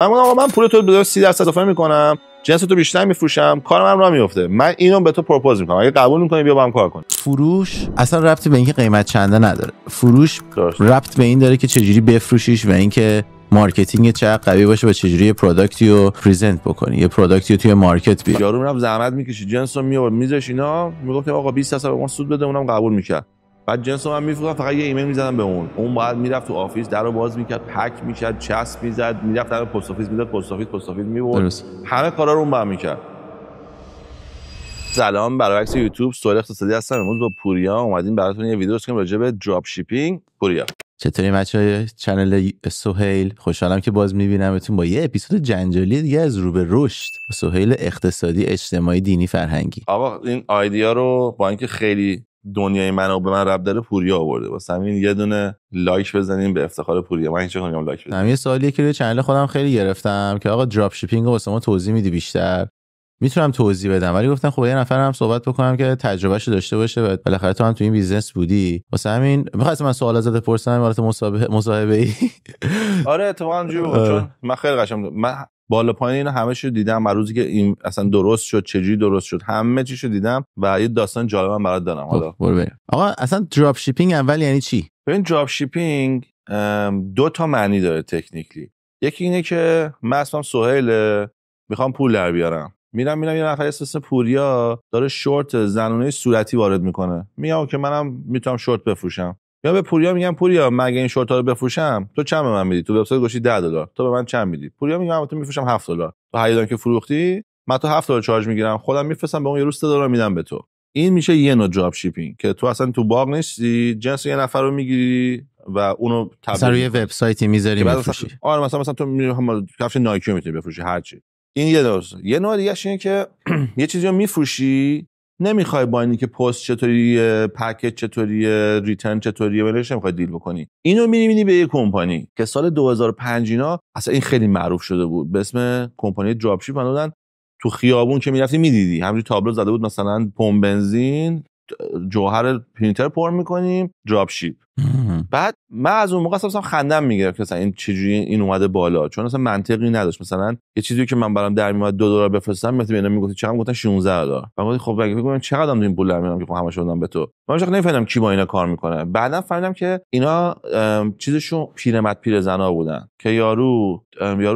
من آقا من پول تو به 30% اضافه میکنم، جنس تو بیشتر میفروشم، کارم هم راه میفته. من اینو به تو پروپوز میکنم، اگه قبول میکنی بیا با هم کار کنیم. فروش اصلا ربطی به اینکه قیمت چنده نداره. فروش ربط به این داره که چجوری بفروشیش و اینکه مارکتینگ چقدر قوی باشه و چجوری یه پروداکتی رو پرزنت بکنی، یه پروداکتی رو توی مارکت بیاری. یارو میرفت زحمت میکشید، جنس رو میآورد میذاش، اینا میگفت آقا 20% به ما سود بده، اونم قبول میکرد. بعد جنس رو من میفروختم، فقط یه ایمیل میزدم به اون بعد میرفت تو آفیس، درو باز میکرد، پک میکرد، چسب میزد، میرفت در پست آفیس میداد، پست آفیس میبرد، همه کارا رو اون با میکرد. سلام، برعکس یوتیوب سوال اقتصادی هستم. امروز با پوریا اومدیم براتون یه ویدیو درست کنیم راجع به دراپ شیپینگ. پوریا چطوری بچهای چنل سهیل؟ خوشحالم که باز میبینمتون با یه اپیزود جنجالی دیگه از رو به رشد. سهیل اقتصادی، اجتماعی، دینی، فرهنگی. آقا این ایده رو با اینکه خیلی دنیای منو به من ربط داره پوریا آورده، واسه همین یه دونه لایک بزنین به افتخار پوریا. من هیچ کنم لایک بزنم. یه سوالیه که روی چنل خودم خیلی گرفتم که آقا دراپ شیپینگ رو واسه ما توضیح میدی بیشتر؟ میتونم توضیح بدم ولی گفتم خب یه نفر هم صحبت بکنم که تجربهشو داشته باشه و بالاخره تو هم تو این بیزنس بودی، واسه همین می‌خواستم من سوال ازت بپرسم حالت مصاحبه‌ای. آره اتفاقا اینجوری بود، چون من خیلی قشنگ من بالا پایین اینا همه چیو دیدم، روزی که این اصلا درست شد، چجوری درست شد، همه چیشو دیدم و یه داستان جالبم برات دارم. حالا برو بریم. آقا اصلا دراپ شیپینگ اول یعنی چی؟ ببین دراپ شیپینگ دو تا معنی داره تکنیکلی. یکی اینه که من اسمم سهیل، میخوام پول در بیارم، میرم یه نفر اسم پوریا داره شورت زنونه صورتی وارد میکنه، میگم که منم میتونم شورت بفروشم. یا به پوریا میگم پوریا مگه این شورت ها رو بفروشم تو چند به من میدی؟ تو وبسایت گوشی $10، تو به من چند میدی؟ پوریا میگم من تو میفروشم $7. تو هیدان که فروختی من تو $7 چارج میگیرم، خودم میفرستم به اون، یه روز $3 میدم به تو. این میشه یه نوع دراپ شیپینگ که تو اصلا تو باغ نیستی، جنس یه نفر رو میگیری و اونو مثلا روی وبسایتی میذاری میفروشی. آره مثلا تو کفش نایکی میتونی بفروشی هر چی. این یه درسته. یه نوع دیگه اینه که یه چیزی رو میفروشی، نمیخوای با اینی که پست چطوریه، پکیج چطوریه، ریترن چطوریه، ولش نمیخوای دیل بکنی. اینو می‌بینی به یه کمپانی که سال 2005 اینا اصلا این خیلی معروف شده بود به اسم کمپانی دراپ شیپ. بودن تو خیابون که میرفتی میدیدی همینجوری تابلو زده بود مثلا پمپ بنزین جوهر پرینتر پر میکنیم دراپ شیپ. بعد من از اون موقع اصلا خندم میگرفت مثلا این چجوری این اومده بالا، چون اصلا منطقی نداشت. مثلا یه چیزی که من برام در میومد $2 بفرستم، مثلا اینا میگفت چقدر، گفتن $16. من خب بگم بگم چقدر دارم این پول در میارم که خب همش بدم به تو. من واقعا نمیفهمیدم کی با اینا کار میکنه. بعدم فهمیدم که اینا چیزشون پیرمرد پیرزنا بودن که یارو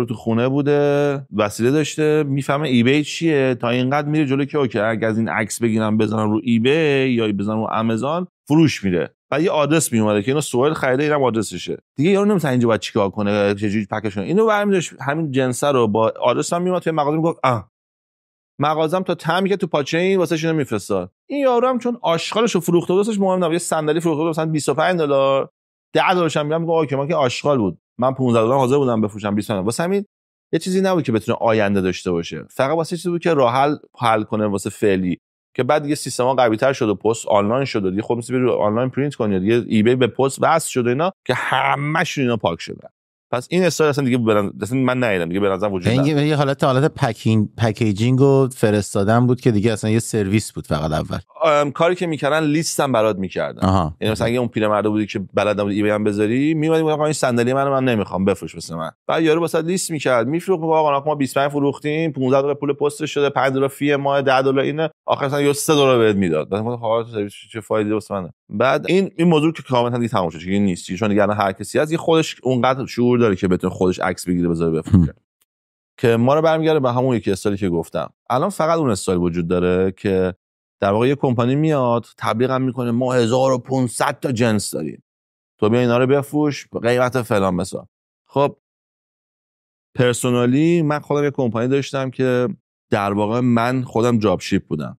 تو خونه بوده، وسیله داشته، میفهمه ایبی چیه، تا اینقدر میره جلو که اوکی اگه از این عکس بگیرم بزنم رو ایبی یا بزنم رو آمازون فروش میره. و یه آدرس میومده که اینو سوال خریده، اینم آدرسشه دیگه. یارو نمی‌دونه اینجا باید چیکار کنه، چجوری پکش کنه. اینو برمی‌داشت همین جنس رو با آدرس هم میومد توی مغازه، میگفت مغازم تا تعمی که تو پاچه این واسه اینو میفرستاد. این یارو هم چون آشغالشو فروخته بود، واسش مهم نبود. یه صندلی فروخته بود مثلا $25، $10 هم میگم اوکی ما که آشغال بود، من $15 حاضر بودم بفروشم 25. واسه همین یه چیزی نبود که بتونه آینده داشته باشه، فقط واسه چیزی بود که راه حل کنه واسه فعلی. که بعد دیگه سیستما قوی‌تر شد و پست آنلاین شد دیگه، خب می‌تونی بری آنلاین پرینت کنی دیگه، ایبی به پست وصل شد اینا که همه‌شون اینا پاک شدن. پس این استایل اصلا دیگه من ندیدم دیگه، به نظر وجود نداره. یه حالت پکیجینگ و فرستادن بود که دیگه اصلا یه سرویس بود فقط. اول کاری که میکردن لیست هم برات میکردن، یعنی مثلا اگه اون پیرمرد بودی که بلد نبود ایبی هم بذاری، میومدی میگفت این صندلی من نمیخوام بفروش واسه من. بعد یارو واسه لیست میکرد میفروخت، میگه آقا ما 25 فروختیم، $15 پول پستش شده، $5 فی ماه، $10 اینه، آخر مثلا یه $3 بهت میداد. بعد من خب سرویس چه فایده واسه منه. بعد این موضوع که کاملا دیگه تموم شد، چیزی نیست، چون دیگه هر کسی از خودش اونقدر شعور داره که بتونه خودش عکس بگیره بذاره بفروشه. که ما رو برمیگره به همون یکی استایلی که گفتم. الان فقط اون استایل وجود داره که در واقع یه کمپانی میاد تبلیغ هم میکنه ما 1500 تا جنس داریم، تو بیا اینا رو بفروش به قیمت فلان مثلا. خب پرسونالی من خودم یه کمپانی داشتم که در واقع من خودم دراپ شیپ بودم.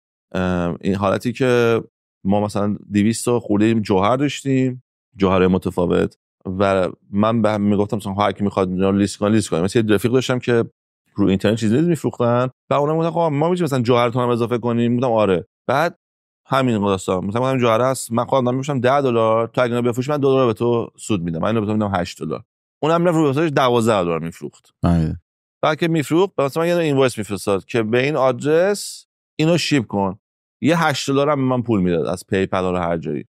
این حالتی که ما مثلا 200 تا خورده جوهر داشتیم، جوهر متفاوت، و من به هم میگفتم مثلا هر کی میخواد لیست کنه. مثلا یه رفیق داشتم که رو اینترنت چیزی میفروختن، و اونم گفتن خب ما میتونیم مثلا جوهرتون هم اضافه کنیم. گفتم آره. بعد همین قضا مثلا من جوهر هست، من خودم میفروشم $10، تو اگه بفروشی من $2 به تو سود میدم، من اینو به تو میدم $8. اونم رفت رو وبسایتش $12 میفروخت. بعد که میفروخت مثلا یه اینوایس میفرستاد که به این آدرس اینو شیپ کن، یه $8 هم به من پول میداد از پیپل و هر جایی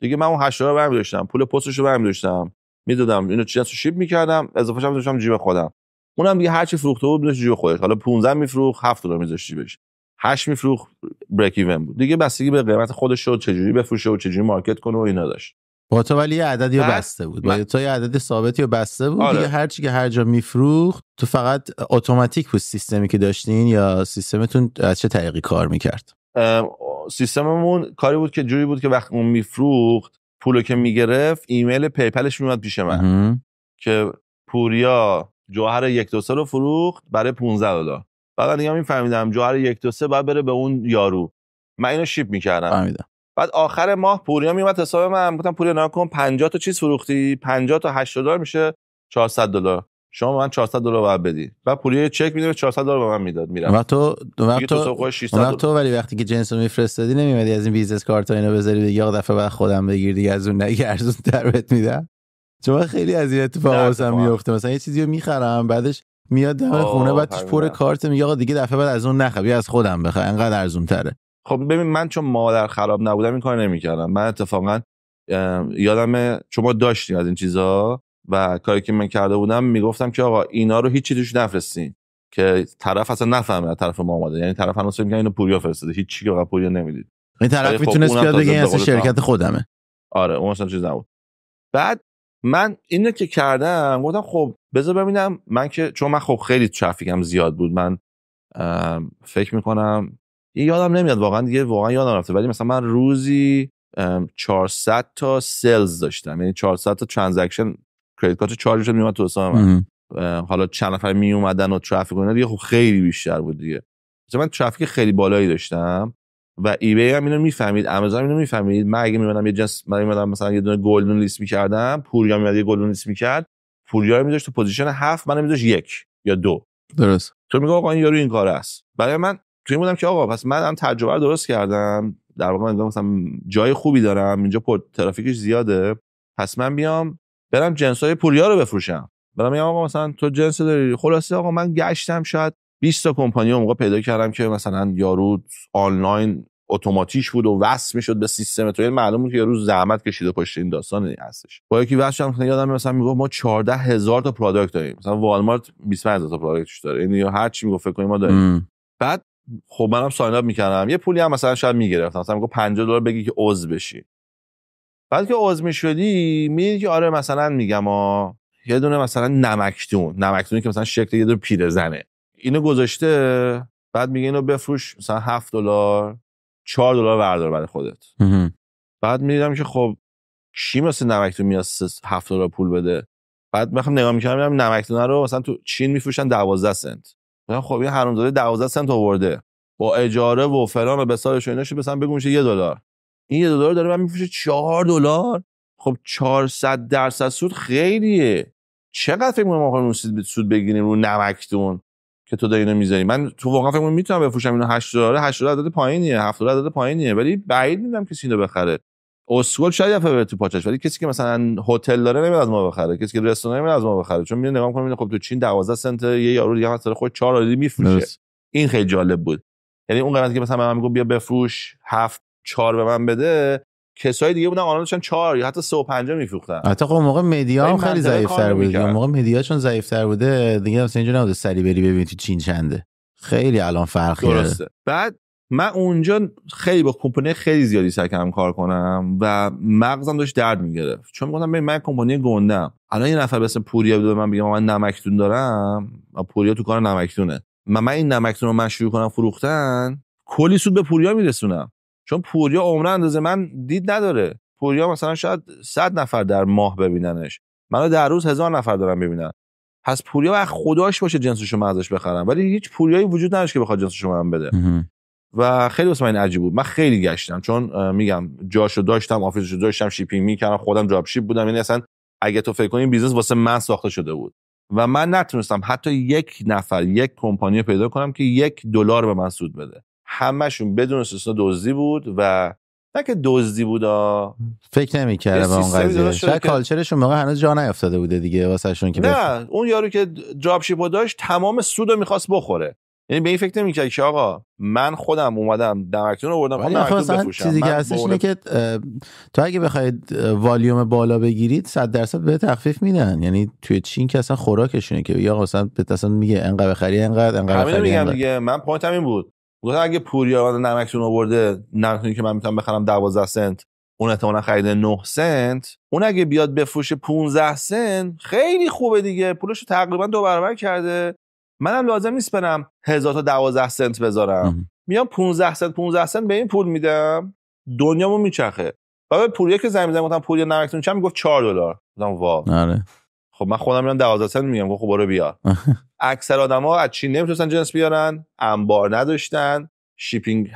دیگه. من اون $8 برمی داشتم، پول پستش رو برمی داشتم، میدادم اینو چیزا شیپ میکردم، اضافه‌ش هم داشتم جیب خودم. اونم دیگه هر چی فروخته بود میذاشت جیب خودش. حالا 15 میفروخت $7 میذاشت جیبش، 8 میفروخت بریک ایون بود دیگه، بستگی به قیمت خودش شد چجوری بفروشه و چجوری مارکت کنه و اینا داشت. با تو ولی یه عددی بسته بود، با تو یه عدد ثابتی و بسته بود. آره. دیگه هر چی که هر جا میفروخت تو فقط اتوماتیک بود سیستمی که داشتین یا سیستمتون از چه طریقی کار میکرد؟ سیستممون کاری بود که جوری بود که وقتی اون میفروخت پولو که میگرفت ایمیل پیپلش میومد پیش من که پوریا جوهر 1 2 3 رو فروخت برای $15. بعد دیگه میفهمیدم جوهر 1 2 3 بعد بره به اون یارو، من اینو شیپ میکردم. فهمیدم. بعد آخر ماه پوریا میومد حساب من، گفتم پوریا نکن 50 تا چیز فروختی، 50 تا $8 میشه $400، شما من $400 باید بدی. بعد پوریا چک میده $400 به من میداد میرم. وقت تو ولی وقتی که جنس رو میفرستادی نمیمدی از این بیزنس کارت اینو بذاری بگی آقا دفعه بعد خودم بگیر دیگه از اون نگی ارزون تر بهت میدم؟ چون خیلی از این اتفاقا واسم میفته، مثلا یه چیزی رو میخرم بعدش میاد دم خونه بعد توش پر کارت میگه آقا دیگه دفعه بعد از اون نخر بیا از خودم بخر انقدر ارزون تره. خب ببین من چون مادر خراب نبودم این کار نمیکردم. من اتفاقا یادمه چون ما داشتیم از این چیزا و کاری که من کرده بودم میگفتم که آقا اینا رو هیچ چیزی توش نفرستین که طرف اصلا نفهمه طرف ما اومده، یعنی طرف هنوز میگه اینو پوریا فرستاده، هیچ چیزی که پوریا نمیدید. این طرف میتونه بیاد بگه این اصلا شرکت خودمه. آره اون اصلا چیز نبود. بعد من اینو که کردم گفتم خب بذار ببینم من که چون من خب خیلی ترافیکم زیاد بود، من فکر میکنم یادم نمیاد واقعا دیگه، واقعا یادم رفته، ولی مثلا من روزی 400 تا سلز داشتم، یعنی 400 تا ترانزکشن کریدیت کارت چارج میومد تو حساب من. حالا چند نفر می اومدن و ترافیک و اینا دیگه خب خیلی بیشتر بود دیگه. مثلا من ترافیک خیلی بالایی داشتم و ایبی هم اینو میفهمید، آمازون اینو میفهمید. من اگه میمدم یه جنس میمدم مثلا یه دونه گلدن لیست میکردم، پوریا میاد یه گلدن لیست میکرد، پوریا رو میذاشت تو پوزیشن 7، منو میذاشت 1 یا 2. درست. تو میگه آقا این یارو این کاره است. برای من تو این بودم که آقا پس من تجربه رو درست کردم، در واقع من مثلا جای خوبی دارم اینجا، پر ترافیکش زیاده، پس من بیام برم جنسای پوریا رو بفروشم. برام میگم آقا مثلا تو جنس داری. خلاصه آقا من گشتم شاید 20 تا کمپانی اون موقع پیدا کردم که مثلا یارو آنلاین اتوماتیک بود و وصل میشد به سیستم، تو معلوم بود که یارو زحمت کشیده پشت این داستان هستش. با یکی واسه من یادم مثلا میگفت ما 14000 تا پروداکت داریم، مثلا والمارت 25000 تا پروداکتش داره، یعنی هر چی میگفت فکر کنیم ما داریم. بعد خب منم ساین اپ میکردم، یه پولی هم مثلا شاید میگرفتم، مثلا میگفت $50 بگی که عضو بشی. بعد که عضو میشدی میدیدی که آره مثلا میگم یه دونه مثلا نمکدونی که مثلا شکل یه دونه پیرزنه اینو گذاشته، بعد میگه اینو بفروش مثلا $7 $4 بردار برای خودت. بعد میدیدم که خب چی مثلا نمکدون میاد $7 پول بده. بعد میخوام نگاه میکردم میگم نمکدون رو مثلا تو چین میفروشن 12 سنت. خب این حرامزاده 12 سنت آورده با اجاره و فلان و بسارش و ایناش مثلا بگو میشه $1. این $1 داره من میفروشه $4. خب 400% سود خیلیه. چقدر فکر می‌کنم ما سود بگیریم رو نمکدون که تو داری اینو میذاری؟ من تو واقعا فکر می‌کنم بفروشم اینو $8 عدد پایینیه، $7 عدد پایینیه، ولی بعید می‌دونم کسی اینو بخره. اسکول شاید یه فبر تو پاچش، ولی کسی که مثلا هتل داره نمیاد از ما بخره، کسی که رستوران نمیاد از ما بخره، چون میاد نگاه می‌کنه خب تو چین 12 سنت یه یارو دیگه مثلا خود $4 میفروشه. این خیلی جالب بود. یعنی اون قیمتی که مثلا من میگم بیا بفروش 7-4 به من بده، کسای دیگه بودن آنها داشتن 4 یا حتی 3.50 میفروختن. حتی خب موقع مدیا هم خیلی ضعیف‌تر بود. موقع مدیا چون ضعیف‌تر بوده دیگه مثلا اینجوری نبود سری بری ببینی تو چین چنده. خیلی الان فرق کرده. بعد من اونجا خیلی با کمپانی خیلی زیادی سعی کردم کار کنم و مغزم داشت درد میگرفت، چون میگفتم ببین من کمپانی گندم، الان یه نفر مثلا پوریا بود من بگم من نمکدون دارم، پوریا تو کار نمکدونه، من این نمکدون رو من شروع کنم فروختن، کلی سود به پوریا میرسونم، چون پوریا عمره اندازه من دید نداره. پوریا مثلا شاید 100 نفر در ماه ببیننش، منو در روز 1000 نفر دارن ببینن. پس پوریا وقت خداش باشه جنسشو من ازش بخرم، ولی هیچ پوریایی وجود نداشت که بخواد جنسشو من بده. و خیلی واسه من عجیب بود. من خیلی گشتم، چون میگم جاشو داشتم، آفیسشو داشتم، شیپینگ میکردم، خودم دراپ شیپ بودم، یعنی اصلا اگه تو فکر کنی بیزنس واسه من ساخته شده بود و من نتونستم حتی یک نفر یک کمپانی پیدا کنم که $1 به من سود بده. همشون بدون استثنا دزدی بود و نه که دزدی بودا، فکر نمی‌کردم به اون قضیه. شاید کالچرشون موقع هنوز جا نیافتاده بوده دیگه واسهشون که نه اون یارو که دراپ شیپو داشت تمام سودو می‌خواست بخوره. یعنی به این فکر نمی‌کردی که آقا من خودم اومدم نمکتون رو بردم نمکتون بفروشم. چیزی که هستش اینه که تو اگه بخواید والیوم بالا بگیرید 100% به تخفیف میدن. یعنی توی چین که اصلا خوراکشونه که یا مثلا میگه انقدر بخری انقدر بخری. میگم دیگه من پوینتم این بود، گفتم اگه پوریا نمکتون رو برده، نمکتونی که من میتونم بخرم 12 سنت، اون احتمالاً خریده 9 سنت، اون اگه بیاد بفروشه 15 سنت خیلی خوبه دیگه، پولشو تقریبا 2 برابر کرده. منم لازم نیست برم 1000 تا 12 سنت بذارم، میام 15 سنت به این پول میدم، دنیامو میچرخه. بعد پوریا که زنگ گفتم پوریا نمکتون چند، میگفت $4. گفتم وا. آره خب من خودم میام 12 سنت میگم، خب برو بیار. اکثر آدما از چین نمیتونن جنس بیارن، انبار نداشتن، شیپینگ،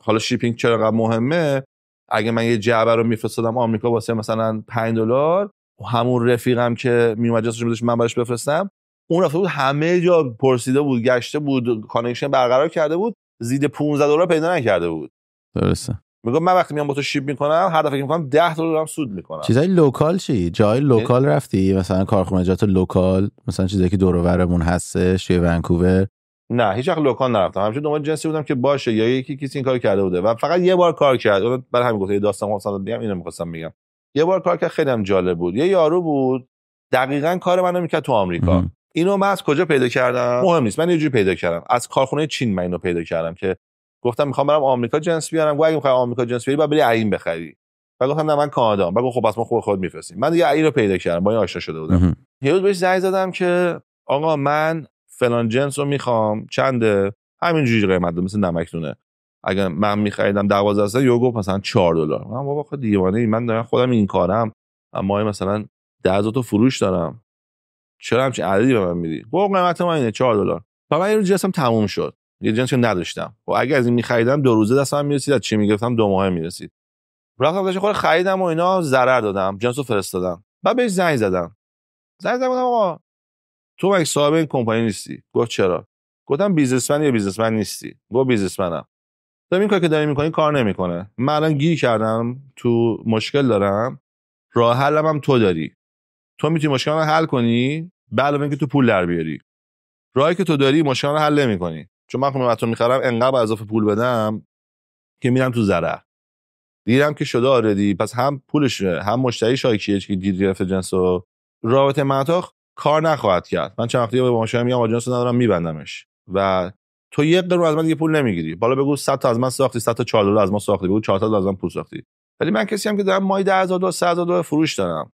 حالا شیپینگ چرا مهمه؟ اگه من یه جعبه رو میفرستادم آمریکا واسه مثلا $5، همون رفیقم که میومد جنسش میذاشت من براش بفرستم، اون رفته بود همه جا پرسیده بود، گشته بود، کانکشن برقرار کرده بود، زید $15 پیدا نکرده بود. درسته. میگم من وقتی میام با تو شیپ میکنم هر دفعه که میکنم $10 هم سود میکنم. چیزای لوکال چی؟ جای لوکال رفتی؟ مثلا کارخونجات لوکال، مثلا چیزایی که دور و برمون هستش توی ونکوور؟ نه هیچ وقت لوکال نرفتم، همیشه دنبال جنسی بودم که باشه یا یکی کسی این کارو کرده بوده و فقط یه بار کار کرد. برای همین گفتم یه داستان مثلا میگم، اینو می‌خواستم بگم. یه بار کار کرد خیلی هم جالب بود. یه یارو بود دقیقاً کار منو میکرد تو آمریکا. اینو من از کجا پیدا کردم مهم نیست، من یه جوری پیدا کردم، از کارخونه چین من اینو پیدا کردم که گفتم میخوام برم آمریکا جنس بیارم. گفت اگه میخوای آمریکا جنس بیاری باید بری عین بخری. بعد گفتم نه من کانادا. بعد گفت خب پس ما خود میفرستیم. من دیگه عین رو پیدا کردم، با این آشنا شده بودم. یه روز بهش زنگ زدم که آقا من فلان جنس رو میخوام، چنده؟ همینجوری قیمت ده مثل نمکتونه. اگه من میخریدم 12 سنت یو گفت مثلا $4. من بابا خود دیوانه ای، من دارم خودم این کارم، اما مثلا 10 تا فروش دارم، چرا همچین عددی به من میدی؟ گفت قیمت ما اینه $4. بعد من یه روز جنسم تموم شد، یه جنسی نداشتم و اگه از این میخریدم 2 روزه دستم میرسید، از چی میگرفتم 2 ماه میرسید. رفتم داشت خود خریدم و اینا، ضرر دادم، جنسو فرستادم. بعد بهش زنگ زدم گفتم آقا تو مگه صاحب این کمپانی نیستی؟ گفت چرا؟ گفتم بیزنسمن یا بیزنسمن نیستی؟ گفت بیزنسمنم. گفتم این کاری که داری میکنی کار نمیکنه، من الان گیر کردم تو مشکل دارم، راه حلم هم تو داری، تو میتونی مشکل رو حل کنی به علاوه اینکه تو پول در بیاری. راهی که تو داری مشکل رو حل نمیکنی، چون من خودم تو میخرم انقدر اضافه پول بدم که میرم تو ضرر. دیدم که شده آردی، پس هم پولش هم مشتری شایکیه که دید گرفته جنسو، رابطه منطق کار نخواهد کرد. من چند وقتی به ماشین میام آجنس ندارم میبندمش و تو یک قرون از من دیگه پول نمیگیری. بالا بگو 100 تا از من ساختی، 100 تا $4 از ما ساختی، بگو 4 تا از من پول ساختی. ولی من کسی هم که دارم مای $10,000 $100,000 فروش دارم،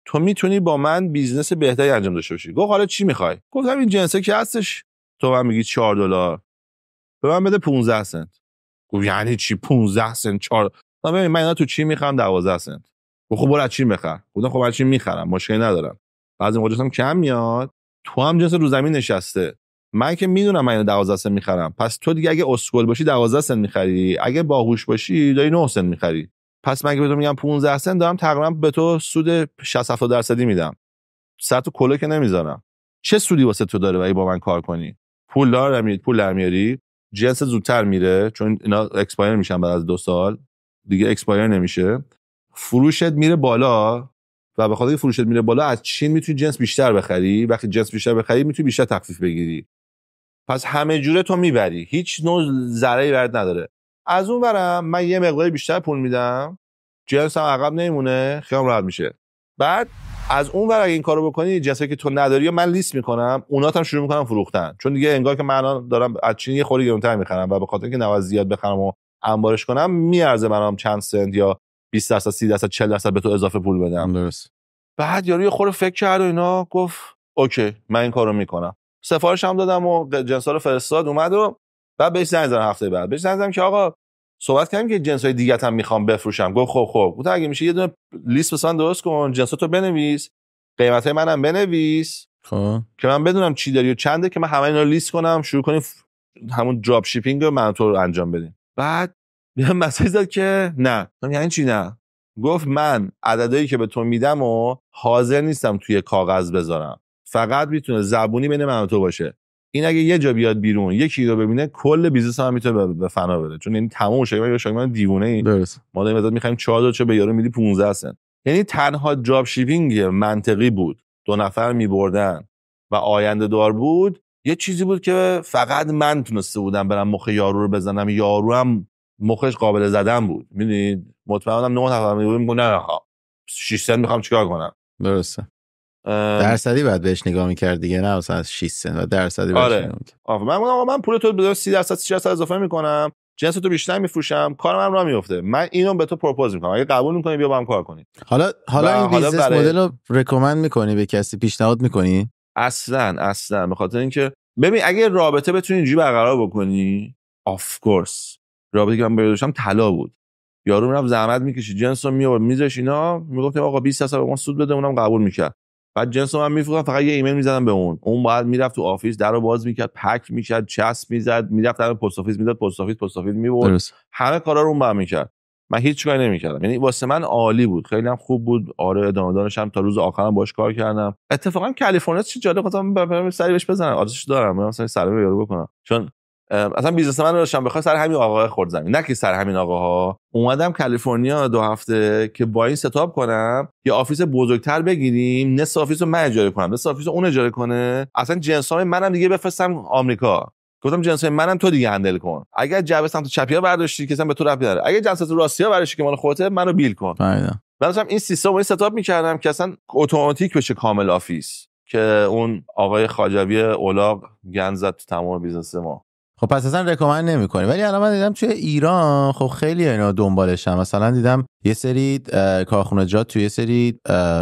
تو میتونی با من بیزنس بهتری انجام داشته باشی. گفت حالا چی میخوای؟ گفتم این جنسه که هستش تو من میگی $4 به من بده 15 سنت. گفت یعنی چی 15 سنت 4؟ من ببین من اینا تو چی میخرم 12 سنت. خب برو از چی بخر. گفتم خب از چی میخرم، مشکلی ندارم، بعضی موقع جنسم کم میاد، تو هم جنس رو زمین نشسته، من که میدونم من اینو 12 سنت میخرم، پس تو دیگه اگه اسکول باشی 12 سنت میخری، اگه باهوش باشی داری 9 سنت میخری. پس من که بهت میگم 15 سنت دارم تقریبا به تو سود 60-70% میدم. سر تو کلا که نمیذارم. چه سودی واسه تو داره اگه با من کار کنی؟ پول در میاری، جنس زودتر میره چون اینا اکسپایر میشن بعد از 2 سال دیگه اکسپایر نمیشه، فروشت میره بالا و به خاطر فروشت میره بالا از چین میتونی جنس بیشتر بخری، وقتی جنس بیشتر بخری میتونی بیشتر تخفیف بگیری، پس همه جوره تو میبری، هیچ نوع ضرری برات نداره. از اون برم من یه مقدار بیشتر پول میدم، جنس هم عقب نمیمونه، خیلی راحت میشه. بعد از اون ور اگه این کارو بکنی جنسی که تو نداری من لیست میکنم، اونات هم شروع میکنم فروختن، چون دیگه انگار که من دارم از چین یه خوری گرونتر میخرم و به خاطر اینکه نواز زیاد بخرم و انبارش کنم میارزه برام چند سنت یا 20% 30% 40% به تو اضافه پول بدم. درست. بعد یارو یه خورده فکر کرد و اینا گفت اوکی من این کارو میکنم. سفارش هم دادم و جنسا رو فرستاد اومد و بعد بهش زنگ زدم هفته بعد. بهش زنگ زدم که آقا صحبت کردیم که جنسای دیگه هم میخوام بفروشم. گفت خب گفتم اگه میشه یه دونه لیست واسه من درست کن، جنساتو بنویس، قیمتای منم بنویس، خب که من بدونم چی داری و چنده، که من همه اینا رو لیست کنم شروع کنیم همون دراپ شیپینگ رو من تو رو انجام بدیم. بعد یه مسیج داد که نه. یعنی چی نه؟ گفت من عددی که به تو میدم و حاضر نیستم توی کاغذ بذارم، فقط میتونه زبونی بین من و تو باشه. این اگه یه جا بیاد بیرون یکی رو ببینه کل بیزنس هم میتونه به فنا بره، چون این تموم شه. من دیوونه ای، درست. ما داریم ازت میخوایم 4 تا به یارو میدی 15 سنت. یعنی تنها دراپ شیپینگ منطقی بود 2 نفر میبردن و آینده دار بود یه چیزی بود که فقط من تونسته بودم برم مخ یارو رو بزنم، یارو هم مخش قابل زدن بود. میدونید مطمئنم 9 نفر میگم نه 6 سنت میخوام چیکار کنم. درسته. درصدی بعد بهش نگاه می‌کرد دیگه، نه مثلا 6 سنت درصدی بهش نگاه می‌کرد. من گفتم آقا من پول تو بده 30% 30% اضافه میکنم، جنس تو بیشتر میفروشم، کار من راه میفته، من اینو به تو پروپوز میکنم، اگه قبول میکنی بیا با هم کار کنیم. حالا این بیزنس مدل رو ریکامند میکنی به کسی، پیشنهاد میکنی؟ اصلا به خاطر اینکه ببین اگه رابطه بتونی اینجوری برقرار بکنی، آف کورس رابطه که من داشتم طلا بود. یارو میرفت زحمت میکشید جنس رو میآورد میذاش اینا، میگفتم آقا 20% به ما سود بده، اونم قبول میکرد. بعد جنس رو من میفروختم، فقط یه ایمیل میزدم به اون بعد میرفت تو آفیس درو باز میکرد، پک میکرد، چسب میزد، میرفت در پست آفیس میداد، پست آفیس میبرد، همه کارا رو اون بعد میکرد. من هیچ کاری نمیکردم. یعنی واسه من عالی بود، خیلی هم خوب بود. آره ادامه داشتم تا روز آخرم باش کار کردم. اتفاقا کالیفرنیا چه جالب، خواستم برم سری بهش بزنم، آدرسش دارم، مثلا سلام یارو بکنم، چون اصلا بیزنس من رو داشتم بخوام سر همین آقا خورد زمین، نه که سر همین آقاها. اومدم کالیفرنیا 2 هفته که با این ستاپ کنم یه آفیس بزرگتر بگیریم، نصف آفیس رو من اجاره کنم، نصف آفیس رو اون اجاره کنه، اصلا جنسای منم دیگه بفرستم آمریکا. گفتم جنسای منم تو دیگه هندل کن، اگر جعبه سمت چپیا برداشتی که اصلا به تو ربطی نداره، اگه جنس تو راستیا برداشتی که مال خودته منو بیل کن. بعدش این سیستم رو استارت می‌کردم که اصلا اتوماتیک بشه کامل آفیس، که اون آقای خواجوی اولاغ گند زد تو تمام بیزنس ما. خب پس اصلا ریکامند نمی‌کنی. ولی الان من دیدم توی ایران خب خیلی اینا دنبالشن. مثلا دیدم یه سری کارخونه‌جات توی یه سری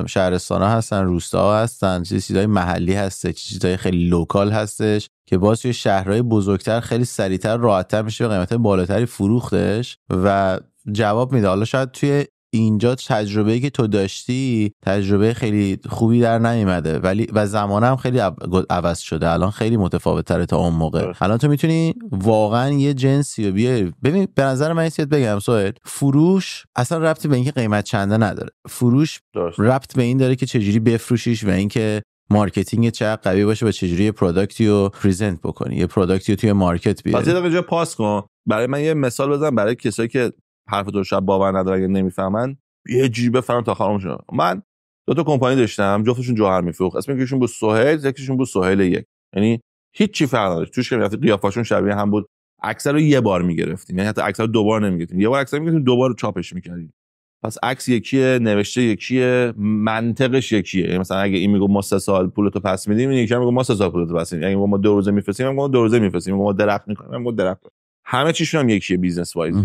شهرستان‌ها هستن، روستاها هستن، چیزای محلی هسته، چیزای خیلی لوکال هستش که باز توی شهرهای بزرگتر خیلی سریعتر راحت‌تر میشه به قیمت بالاتری فروختش و جواب میده. حالا شاید توی اینجا تجربه‌ای که تو داشتی تجربه خیلی خوبی در نیومده، ولی و زمانه هم خیلی عوض شده، الان خیلی متفاوت‌تره تا اون موقع. الان تو میتونی واقعا یه جنسی رو بیاری. ببین به نظر من اینو بگم سهیل، فروش اصلا ربطی به اینکه قیمت چنده نداره. فروش ربط به این داره که چجوری بفروشیش و اینکه مارکتینگ چقدر قوی باشه و چجوری یه پروداکتی رو پرزنت بکنی، یه پروداکتی رو توی مارکت بیاری. واسه اینجا پاس کن برای من یه مثال بزنم برای کسایی که حرف تو شب باور ندارن یا نمیفهمن، یه جوری بفهمن تا خرام شد. من 2 تا کمپانی داشتم، جفتشون جوهر میفروخت، اسم یکیشون بود سهیل، یکیشون بود سهیل 1. یعنی هیچ چی فرق نداشت توش، که میرفت قیافاشون شبیه هم بود. عکس رو یه بار میگرفتیم، یعنی حتی عکس رو 2 بار نمیگرفتیم، یه بار عکس میگرفتیم 2 بار چاپش میکردیم. پس عکس یکیه، نوشته یکیه، منطقش یکیه. یعنی مثلا اگه این میگه ما 3 سال پولتو پس میدیم، این یکی میگه ما 3 سال پولتو پس میدیم. اگه ما 2 روزه میفرستیم، ما 2 روزه میفرستیم، ما درخت میکنیم، ما درخت. همه چیشون هم یکیه بیزنس وایز.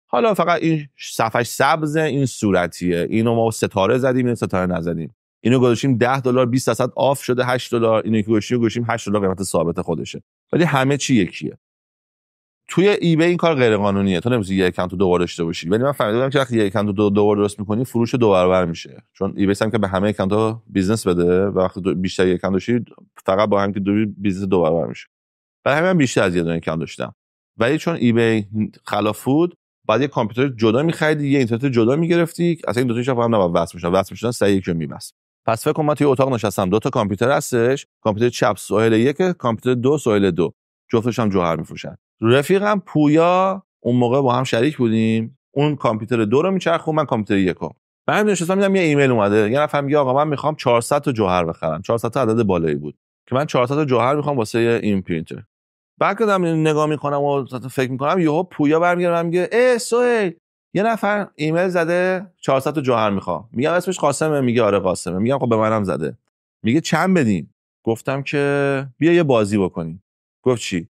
حالا فقط این صفحش سبزه، این صورتیه. اینو ما ستاره زدیم، این ستاره نزدیم. اینو گذاشتیم $10 20% آف شده $8. اینو که گذاشتیم $8 قیمت ثابت خودشه. ولی همه چی یکیه. توی ای بی این کار غیر قانونیه. تو نمی‌تونی یه اکانت 2 بار داشته باشی. ولی من فهمیدم که وقتی یه اکانت 2 بار درست می‌کنی، فروش 2 برابر میشه. چون ای بی هم که به همه اکانت‌ها بیزنس بده و وقتی بیشتر یک اکانت داشتی، فقط با هم که 2 بیزنس 2 برابر میشه. برای همین من بیشتر از یه دونه اکانت داشتم. ولی چون ای بی خلاف بود، بعد یه کامپیوتر جدا می‌خریدی، یه اینترنت جدا می‌گرفتی، اصلا این دو تاش هم نباید وصل میشدن سعی یکی رو می‌بست. پس فکر کنم من توی اتاق نشستم، 2 تا کامپیوتر هستش، کامپیوتر چپ سهیل 1، کامپیوتر 2 سهیل 2، جفتش هم جوهر می‌فروشن. رفیقم پویا اون موقع با هم شریک بودیم، اون کامپیوتر 2 رو میچرخون، من کامپیوتر 1 رو. بعد نشستم دیدم یه ایمیل اومده، یه نفر میگه آقا من می‌خوام 400 تا جوهر بخرم. 400 تا عدد بالایی بود که من 400 تا جوهر می‌خوام واسه این پرینتر. بعد که نگاه میکنم و فکر میکنم، یهو پویا برمیگره میگه ای سهیل یه نفر ایمیل زده 400 تا جوهر میخوام. میگم اسمش قاسمه، میگه آره قاسمه. میگم خب به منم زده. میگه چند بدیم؟ گفتم که بیا یه بازی بکنیم. گفت چی؟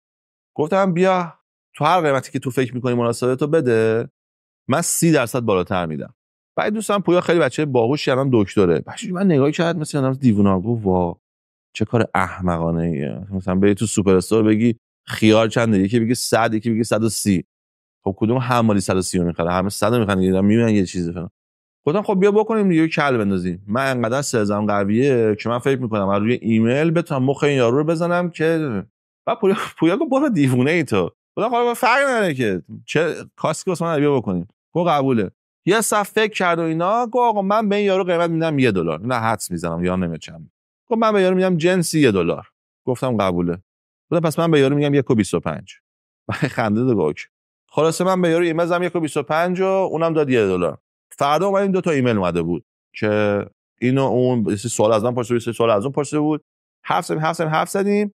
گفتم بیا تو هر قیمتی که تو فکر میکنی مناسبه تو بده، من 30% بالاتر میدم. بعد دوستم پویا خیلی بچه باهوشی، الان دکتره. بچه‌ش من نگاه کرد مثل آدم دیوونه، گفت وا چه کار احمقانه ایه. مثلا بری تو سوپر استور بگی خیار چنده، یکی بگه 100، یکی بگه 130. خب کدوم حمالی 130 رو میخره؟ همه 100 رو میخرن دیگه، میبینن یه چیزی فلان. گفتم خب بیا بکنیم دیگه، کل بندازیم. من انقدر سرزم قویه که من فکر میکنم از روی ایمیل بتونم مخ این یارو رو بزنم که بعد پویا گفت برو دیوونه ای تو. گفتم خب فرق نداره که چه کاسکی واسه من بیا بکنیم. گفت قبوله. یه صف فکر کرد و اینا. گفت آقا من به این یارو قیمت میدم $1. نه حدس میزنم یا نمیچم. گفت من به یارو میدم جنسی $1. گفتم قبوله. گفتم پس من به یارو میگم 1.25. خنده داد. خلاصه من به یارو ایمیل زدم 1.25 و اونم داد $1. فردا اومدیم 2 تا ایمیل اومده بود که اینو اون سوال از من پرسید، سوال از اون پرسیده بود. حرف زدیم.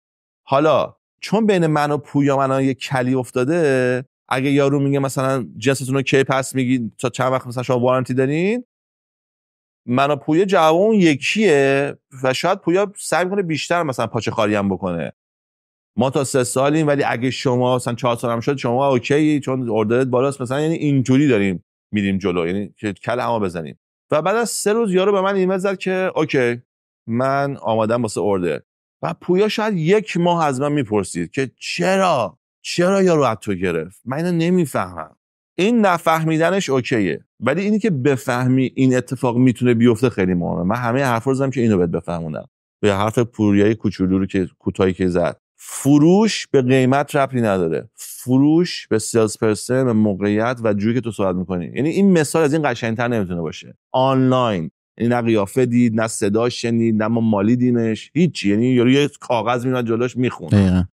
حالا چون بین من و پویا یه کلی افتاده، اگه یارو میگه مثلا جنستون رو کی پس میگی تا چند وقت مثلا شما وارنتی دارین، من و پویا جواب اون یکیه و شاید پویا سعی میکنه بیشتر مثلا پاچه خاری هم بکنه. ما تا 3 سالیم ولی اگه شما مثلا 4 سال هم شد شما اوکی چون اوردرت بالاست مثلا، یعنی اینجوری داریم میریم جلو، یعنی که کل همو بزنیم. و بعد از 3 روز یارو به من ایمیل زد که اوکی من آمادم واسه اوردر. و پویا شاید 1 ماه از من میپرسید که چرا یارو از تو گرفت، من اینو نمیفهمم. این نفهمیدنش اوکیه، ولی اینی که بفهمی این اتفاق میتونه بیفته خیلی مهمه. من همه حرفا رو زدم که اینو بهت بفهمونم. به حرف پوریای کوچولو رو که کوتاهی که زد، فروش به قیمت ربطی نداره، فروش به سیلز پرسن، به موقعیت و جوری که تو صحبت میکنی. یعنی این مثال از این قشنگتر نمیتونه باشه. آنلاین این نه قیافه دید، نه صدا شنید، نه ما مالی دیمش، هیچی. یعنی یه کاغذ میاد جلوش میخونه.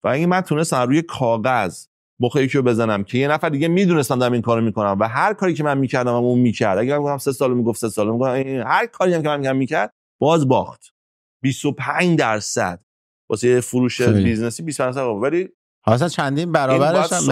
و اگه من تونستم روی کاغذ بخوام یکیو بزنم که یه نفر دیگه میدونستم دارم این کارو میکنم و هر کاری که من میکردم اون میکرد، اگه من گفتم 3 سال میگفت 3 سال میگم، هر کاری هم که من میکرد باز باخت. 25% واسه فروش بیزنسی 25%، ولی اصلا چندین برابرش هم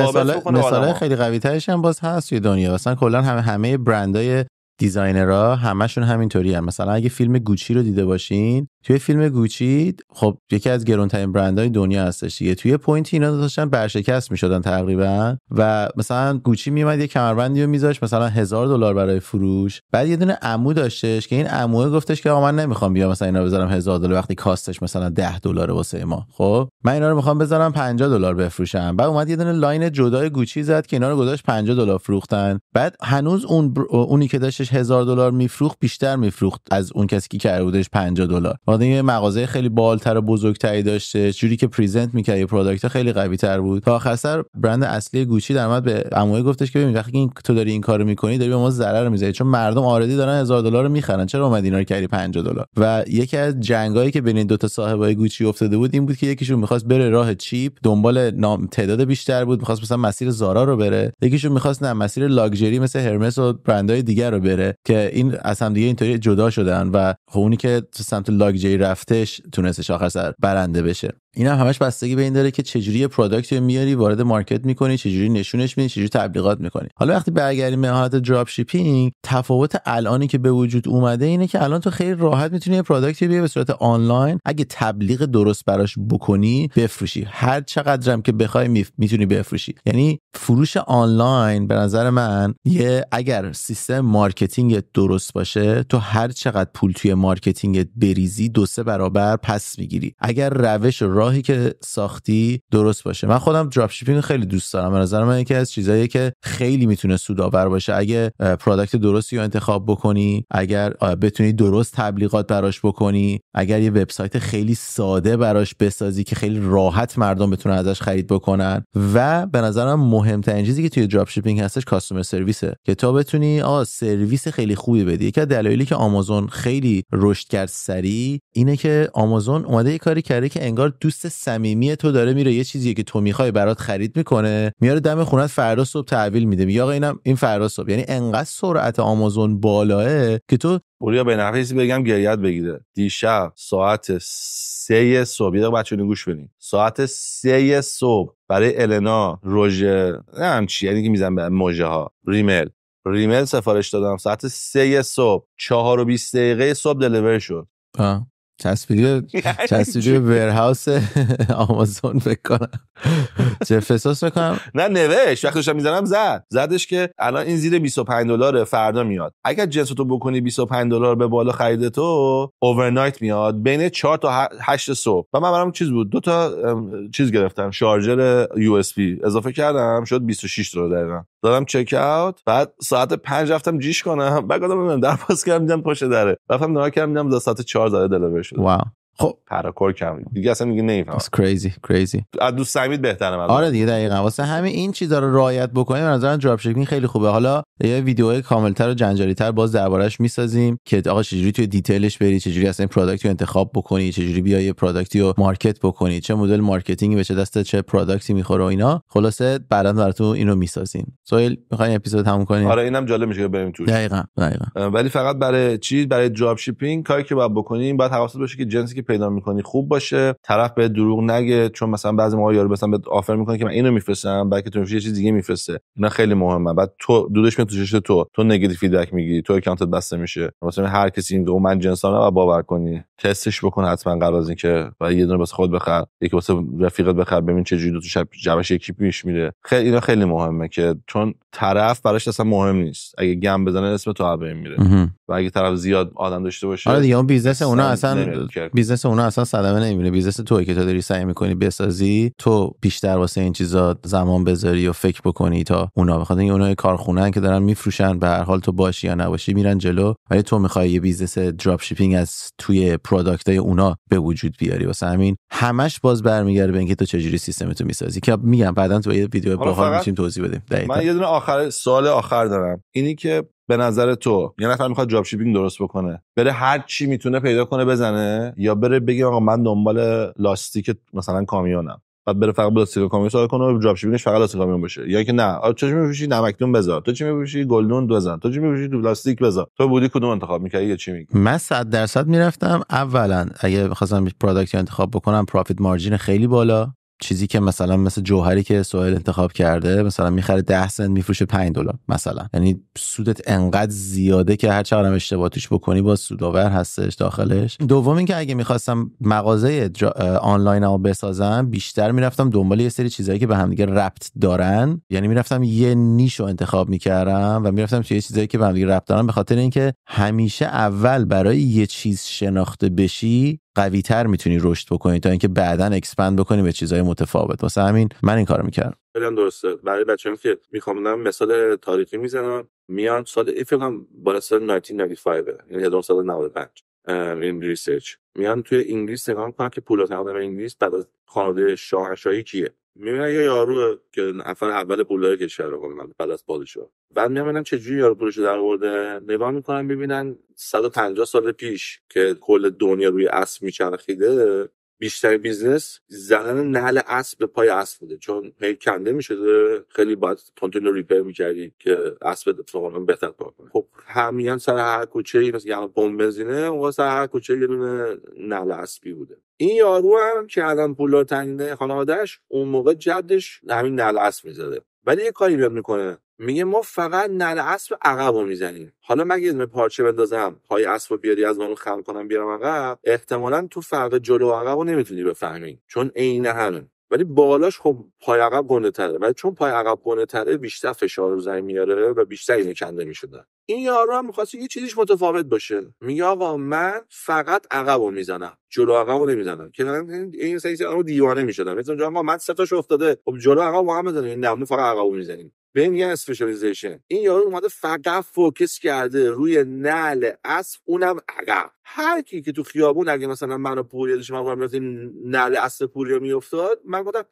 مثال خیلی قوی ترش هم باز هست توی دنیا. مثلا کلا همه برندهای دیزاینرها همشون همینطوری هم. مثلا اگه فیلم گوچی رو دیده باشین، توی فیلم گوچی خب یکی از گرانترین برندهای دنیا هستش دیگه، توی پوینت اینا داشتن برشکست میشدن تقریبا و مثلا گوچی میومد یه کمربندی رو میذاشت مثلا $1000 برای فروش، بعد یه دونه عمو داشتش که این عموه گفتش که آقا من نمیخوام بیام مثلا اینا بذارم $1000 وقتی کاستش مثلا $10 واسه ما، خب من اینا رو میخوام بذارم $50 بفروشم. بعد اومد یه دونه لاین جدای گوچی زد که اینا رو گذاشت $50 فروختن. بعد هنوز اونی که داشتش $1000 میفروخت بیشتر میفروخت از اون کسی که کرده بودش $50. بعد یه مغازه خیلی بالاتر و بزرگتری داشته، جوری که پرزنت می‌کرد یه پروداکت خیلی قوی‌تر بود. تا آخر سر برند اصلی گوچی در اومد به عموی گفتش که ببین وقتی تو داری این کارو می‌کنی داری به ما ضرر می‌زنی، چون مردم آردی دارن $1000 رو می‌خرن، چرا اومدی اینا رو کردی $50؟ و یکی از جنگایی که بین این دو تا صاحبای گوچی افتاده بود این بود که یکیشون می‌خواست بره راه چیپ، دنبال تعداد بیشتر بود، می‌خواست مثلا مسیر زارا رو بره، یکیشون می‌خواست نه مسیر لاکچری مثل هرمس و برندهای دیگر رو بره که این اصلا دیگه اینطوری جدا شدن و اونی که تو سمت لاکچری رفتش تونستش آخر سر برنده بشه. اینا همش بستگی به این داره که چجوری پروداکت رو میاری وارد مارکت میکنی، چجوری نشونش میدی، چجوری تبلیغات میکنی. حالا وقتی برگردیم به حالت دراپ شیپینگ، تفاوت الانی که به وجود اومده اینه که الان تو خیلی راحت میتونی یه پروداکتی بیاری به صورت آنلاین، اگه تبلیغ درست براش بکنی بفروشی، هر چقدرم که بخوای میتونی بفروشی. یعنی فروش آنلاین به نظر من اگر سیستم مارکتینگ درست باشه، تو هر چقدر پول توی مارکتینگ بریزی 2-3 برابر پس میگیری، اگر روش راهی که ساختی درست باشه. من خودم دراپ شیپینگ خیلی دوست دارم، به نظر من یکی از چیزاییه که خیلی میتونه سودآور باشه اگه پروداکت درستی رو انتخاب بکنی، اگر بتونی درست تبلیغات براش بکنی، اگر یه وبسایت خیلی ساده براش بسازی که خیلی راحت مردم بتونن ازش خرید بکنن. و به نظر من مهمترین چیزی که توی دراپ شیپینگ هستش کاستومر سرویسه، که تا بتونی سرویس خیلی خوبی بدی. یکی از دلایلی که آمازون خیلی رشد کرد سریع اینه که آمازون اومده یه کاری کرده که انگار دوست صمیمی تو داره میره یه چیزی که تو میخوای برات خرید میکنه، میاره دم خونت، فردا صبح تحویل میده، میگه آقا این فردا صبح. یعنی انقدر سرعت آمازون بالاه که تو بوریا به نفسی بگم گریت بگیره. دیشب ساعت 3 صبح یه بچه‌ها گوش بدین، ساعت 3 صبح برای النا روژه نمیدونم چی، یعنی که میزنن به موژه ها ریمل سفارش دادم، ساعت 3 صبح 4:20 صبح دلیور شد. چسبیدی به ورهاوس آمازون فکر کنم، جفسوس فکر کنم، نه نوشت وقتی داشتم میزنم زدش که الان این زیر $25 فردا میاد، اگر جنساتو بکنی $25 به بالا خرید تو اوورنایت میاد بین 4 تا 8 صبح. و من برام چیز بود، 2 تا چیز گرفتم، شارژر USB اضافه کردم شد $26 دقیقاً. دادم چک اوت، بعد ساعت 5 رفتم جیش کنم، بعد گفتم در باز کردم دیدم پشت دره، رفتم نگاه کردم دیدم ساعت 4 زده دلیور شد. واو. خب پراکور کم دیگه اصلا دیگه نمیفهمم. crazy از دوست سمید بهتره من. آره دیگه دقیقاً واسه همین این چیزا رو رعایت بکنیم به نظر من دراپ شیپینگ خیلی خوبه. حالا یه ویدیوهای کاملتر و جنجالی‌تر باز دربارش میسازیم که آقا چجوری توی دیتیلش بری، چجوری اصلا این پروداکت رو انتخاب بکنی، چجوری بیای یه پروداکتی رو مارکت بکنی، چه مدل مارکتینگی به چه دسته چه پروداکتی میخوره و اینا. خلاصه بعداً براتون اینو میسازیم. سویل میخواین اپیزود تموم کنیم؟ آره اینم جالب میشه بریم توش. دقیقاً. ولی فقط برای دراپ شیپینگ کاری که باید بکنیم باید حواست باشه که جنسی که پیدا میکنی خوب باشه، طرف به دروغ نگه، چون مثلا بعضی موقع یارو مثلا بهت آفر میکنه که من اینو میفرستم بلکه تو میفرستی یه چیز دیگه میفرسته. اینا خیلی مهمه. بعد تو دودش میاد تو چش تو نگاتیو فیدبک میگیری، تو اکانتت بسته میشه. مثلا هر کسی میگه من جنسام نباید باور کنی، تستش بکن حتما قبل از اینکه یه دونه واسه خود بخر، یکی واسه رفیقت بخر، ببین چه جوری دو تا جوش یکی پیش میره. خیلی اینا خیلی مهمه که چون طرف براش اصلا مهم نیست، اگه گم بزنه اسم تو هبه میره و اگه طرف زیاد آدم داشته باشه آره دیگه اون بیزنس اونا اصلا صدمه نمیبینه. بیزنس توئه که تو داری سعی میکنی بسازی، تو بیشتر واسه این چیزا زمان بذاری و فکر بکنی تا اونا، بخاطر اینکه اونا کارخونه‌ان که دارن میفروشن، به هر حال تو باشی یا نباشی میرن جلو، ولی تو میخوای یه بیزنس دراپ شیپینگ از توی پروداکتای اونا به وجود بیاری. واسه همین همش باز برمیگرده به اینکه تو چجوری سیستمتو میسازی که میگم بعداً تو یه ویدیو باحال میتونیم توضیح بدیم. من یه دونه سوال آخر دارم، اینی که به نظر تو یه نفر میخواد دراپ شیپینگ درست بکنه، بره هر چی میتونه پیدا کنه بزنه، یا بره بگه آقا من دنبال لاستیک مثلا کامیونم، بعد بره فقط لاستیک کامیون سوال کنه و دراپ شیپینگش فقط لاستیک کامیون باشه، یا که نه تو چی می‌پوشی نمکدون بذار، تو چی می‌پوشی گلدون بزن، تو چی می‌پوشی لاستیک بذار، تو بودی کدوم انتخاب می‌کردی یا چی میگی؟ من 100% میرفتم اولا اگه بخواستم پروداکت انتخاب بکنم پروفیت مارجین خیلی بالا، چیزی که مثلا جوهری که سوال انتخاب کرده مثلا میخره 10 سنت میفروشه $5 مثلا، یعنی سودت انقدر زیاده که هر چقدر اشتباه توش بکنی باز سودآور هستش داخلش. دوم این که اگه میخواستم مغازه آنلاینمو بسازم بیشتر میرفتم دنبال یه سری چیزایی که به هم دیگه ربط دارن، یعنی میرفتم یه نیشو انتخاب میکردم و میرفتم توی چیزایی که به هم دیگه ربط دارن، به خاطر اینکه همیشه اول برای یه چیز شناخته بشی قوی تر میتونی رشد بکنی تا اینکه بعداً اکسپند بکنی به چیزهای متفاوت. واسه همین من این کارو میکردم. خیلی درسته. برای بچه‌ها که میخوام مثال تاریخی میزنم، میان سال فکرام بالا سال 1995 یعنی 1995 این ریسرچ میان توی انگلیس نگاه میکنن که پول تقدیم انگلیس بعد از خانواده شاهنشاهی کیه، میبینن یه یارو که نفر اول پولدار کشور رو بعد از پادشاه، بعد میبینن چه جوری یارو پولشو درآورده، نگاه میکنن ببینن 150 سال پیش که کل دنیا روی اسب میچرخیده، بیشتر بیزنس زدن نعل اسب به پای اسب بوده، چون هی کنده میشده، خیلی باید تونتون رو ریپر میکردی که اسب فقط بهتر کار کنه. خب همیان سر هر کوچه‌ای مثلا یه پمپ بنزینه اون سر هر کوچه یه دونه نعل اسبی بوده. این یارو هم که الان پولدار تنینه خانواده‌اش، اون موقع جدش همین نعل اسب میزده، ولی یه کاری میاد میکنه، میگه ما فقط نعل اسب عقبو میزنیم. حالا مگه یه پارچه بندازم پای اسبو بیاری از اون خم کنم بیارم عقب، احتمالاً تو فرق جلو و عقبو نمیتونی بفهمی چون عین همه، ولی بالاش خب پای عقب گنده تره، ولی چون پای عقب گنده تره بیشتر فشار رو زمین میاره و بیشتر اینو کنده میشده. این یارو هم می‌خواد یه چیزیش متفاوت باشه، میگه آقا من فقط عقبو میزنم جلو عقبو نمیزنم، که این سری آقا دیوانه میشدم. مثلا آقا من سه تاشو افتاده، خب جلو عقب واقعا بزنیم، نه فقط عقبو میزنیم. به میگن اسپشیالیزیشن. این یارو اومده فقط فوکس کرده روی نعل اسب، اونم عقب. هر کی که تو خیابون اگه مثلا منو پوریا داشت من میگفتم نعل اسب پوریا میافتاد، من گفتم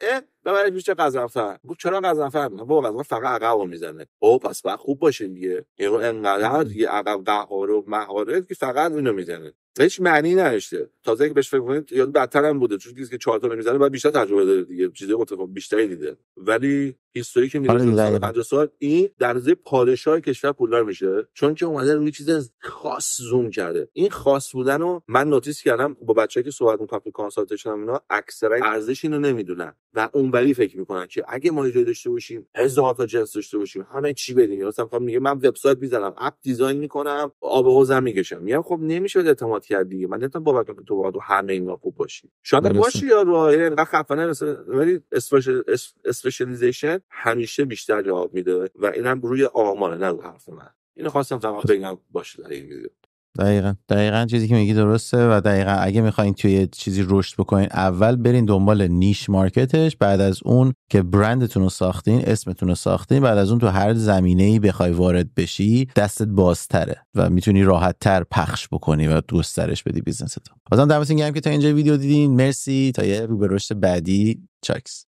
ببرید پیش قزنفر. گفت چرا قزنفر؟ بابا قزنفر فقط عقبو میزنه. پس بعد خوب باشه دیگه، یعنی انقدر دیگه عقب قهار و مهاره که فقط اینو میزنه، هیچ معنی نداشته. تازه که بهش فکر کنید یا بدتر هم بوده، چون کسی که 4 تا نمیزنه بعد بیشتر تجربه داره دیگه، چیزای متفاوت بیشتری دیده. ولی هیستوری که میره 50 سال این در ازای پادشاه کشور پولدار میشه، چون که اومده روی چیز خاص زوم کرده. این خاص بودنو من نوتیس کردم با بچه‌ای که صحبت می‌کنم تو کانسالتیشن اینا، اکثرا ارزش اینو نمیدونن و اونوری فکر می‌کنن که اگه ما اینجوری داشته باشیم 1000 تا جنس داشته باشیم همه چی بدیم. مثلا میگم میگه من وبسایت می‌زنم، اپ دیزاین می‌کنم، آب و حوض می‌کشم. میگم خب نمیشه اعتماد کرد دیگه، من نمی‌تونم باور کنم تو واقعا همه اینا خوب باشی. شاید باشی یا راه اینقدر خفنه مثلا، ولی اسپشیالیزیشن همیشه بیشتر جواب میده و اینم روی آماره نه رو حرف من. اینو خواستم فقط بگم باشه در این ویدیو. دقیقاً چیزی که میگی درسته و دقیقاً اگه میخواین توی چیزی رشد بکنین اول برین دنبال نیش مارکتش، بعد از اون که برندتون رو ساختین، اسمتون رو ساختین، بعد از اون تو هر زمینه‌ای بخوای وارد بشی دستت بازتره و میتونی راحت‌تر پخش بکنی و گسترش بدی بیزنستون. بازم دمتون گرم که تا اینجا ویدیو دیدین. مرسی تا یه رو به رشد بعدی. چاکس.